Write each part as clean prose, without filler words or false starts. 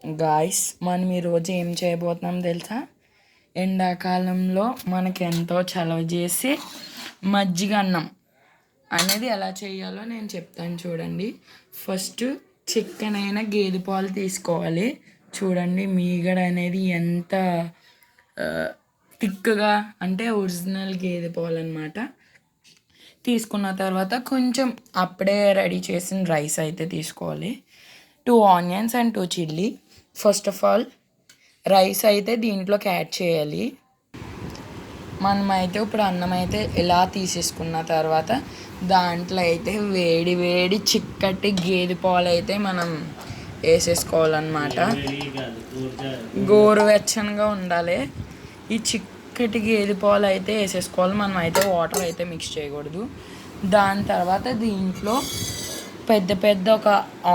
Guys మనం ఈరోజు ఏం చేయబోతున్నాం తెలుసా? ఎండాకాలంలో మనకి ఎంతో చలవ చేసి మజ్జిగ అన్నం అనేది ఎలా చేయాలో నేను చెప్తాను చూడండి. ఫస్ట్ చికెన్ అయినా గేదె పాలు తీసుకోవాలి. చూడండి మీగడ అనేది ఎంత థిక్గా అంటే ఒరిజినల్ గేదె పాలు అనమాట. తీసుకున్న తర్వాత కొంచెం అప్పుడే రెడీ చేసిన రైస్ అయితే తీసుకోవాలి. 2 onions and 2 chilli. First of all rice అయితే దీంట్లోకి యాడ్ చేయాలి. మనమైతే ఇప్పుడు అన్నం అయితే ఇలా తీసేసుకున్న తర్వాత దాంట్లో అయితే వేడి వేడి చిక్కటి గేదె పాలు అయితే మనం వేసేసుకోవాలన్నమాట. గోరువెచ్చనగా ఉండాలి. ఈ చిక్కటి గేదె పాలు అయితే వేసేసుకోవాలి. మనం అయితే వాటర్ అయితే మిక్స్ చేయకూడదు. దాని తర్వాత దీంట్లో పెద్ద పెద్ద ఒక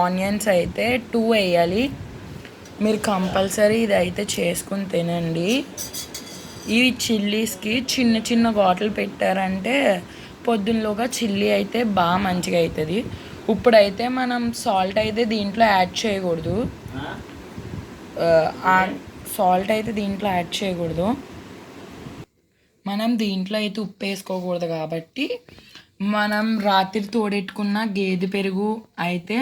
ఆనియన్స్ అయితే 2 వేయాలి. మీరు కంపల్సరీ ఇది అయితే చేసుకుని తినండి. ఈ చిల్లీస్కి చిన్న చిన్న ఘాట్లు పెట్టారంటే పొద్దున్నలోగా చిల్లీ అయితే బాగా మంచిగా అవుతుంది. ఇప్పుడైతే మనం సాల్ట్ అయితే దీంట్లో యాడ్ చేయకూడదు. సాల్ట్ అయితే దీంట్లో యాడ్ చేయకూడదు. మనం దీంట్లో అయితే ఉప్పు వేసుకోకూడదు కాబట్టి మనం రాత్రి తోడెట్టుకున్న గేదె పెరుగు అయితే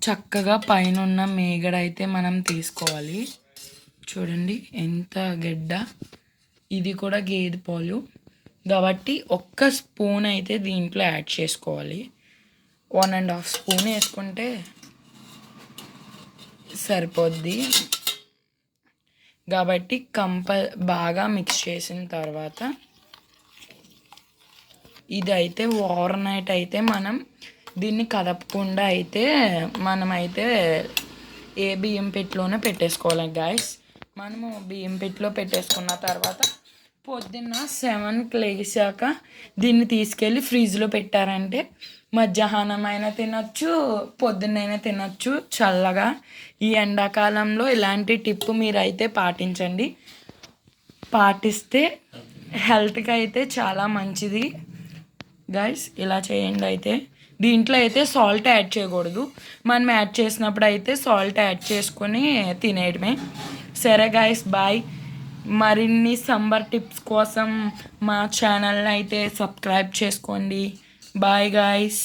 చక్కగా పైన ఉన్న మేగడ అయితే మనం తీసుకోవాలి. చూడండి ఎంత గడ్డ, ఇది కూడా గేదె పాలు కాబట్టి ఒక్క స్పూన్ అయితే దీంట్లో యాడ్ చేసుకోవాలి. 1.5 స్పూన్ వేసుకుంటే సరిపోద్ది. కాబట్టి బాగా మిక్స్ చేసిన తర్వాత ఇది అయితే ఓవర్ నైట్ అయితే మనం దీన్ని కదపకుండా అయితే మనమైతే బియ్యం పెట్టిలోనే పెట్టేసుకోవాలి గాయస్. మనము బియ్యం పెట్టిలో పెట్టేసుకున్న తర్వాత పొద్దున్న 7కి లేచాక దీన్ని తీసుకెళ్ళి ఫ్రిడ్జ్లో పెట్టారంటే మధ్యాహ్నం అయినా తినొచ్చు, పొద్దున్నైనా తినొచ్చు చల్లగా. ఈ ఎండాకాలంలో ఇలాంటి టిప్ మీరైతే పాటించండి. పాటిస్తే హెల్త్కి అయితే చాలా మంచిది గైస్. ఇలా చేయండి. అయితే దీంట్లో అయితే సాల్ట్ యాడ్ చేయకూడదు. మనం యాడ్ చేసినప్పుడు అయితే సాల్ట్ యాడ్ చేసుకొని తినేయడమే. సరే గైస్, బాయ్. మరిన్ని సమ్మర్ టిప్స్ కోసం మా ఛానల్ని అయితే సబ్స్క్రైబ్ చేసుకోండి. Bye guys.